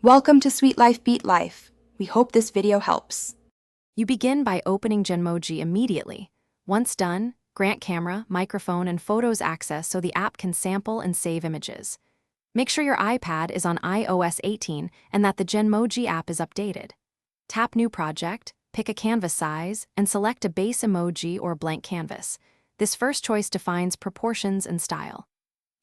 Welcome to Sweet Life Beat Life. We hope this video helps. You begin by opening Genmoji immediately. Once done, grant camera, microphone, and photos access so the app can sample and save images. Make sure your iPad is on iOS 18 and that the Genmoji app is updated. Tap New Project, pick a canvas size, and select a base emoji or blank canvas. This first choice defines proportions and style.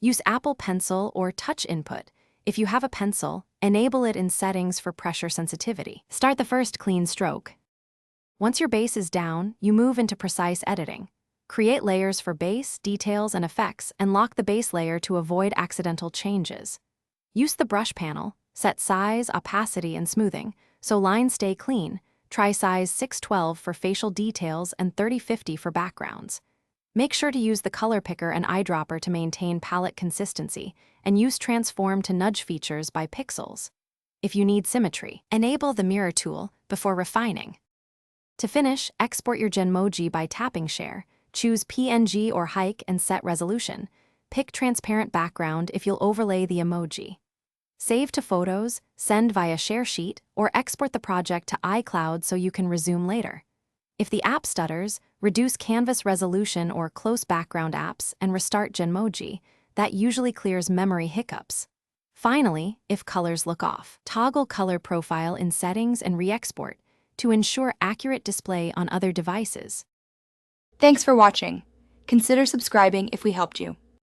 Use Apple Pencil or Touch input. If you have a pencil, enable it in settings for pressure sensitivity. Start the first clean stroke. Once your base is down, you move into precise editing. Create layers for base, details, and effects, and lock the base layer to avoid accidental changes. Use the brush panel, set size, opacity, and smoothing, so lines stay clean. Try size 612 for facial details and 3050 for backgrounds. Make sure to use the color picker and eyedropper to maintain palette consistency, and use transform to nudge features by pixels. If you need symmetry, enable the mirror tool before refining. To finish, export your Genmoji by tapping Share, choose PNG or Hike and set resolution. Pick transparent background if you'll overlay the emoji. Save to Photos, send via Share Sheet, or export the project to iCloud so you can resume later. If the app stutters, reduce canvas resolution or close background apps and restart Genmoji. That usually clears memory hiccups. Finally, if colors look off, toggle color profile in settings and re-export to ensure accurate display on other devices. Thanks for watching. Consider subscribing if we helped you.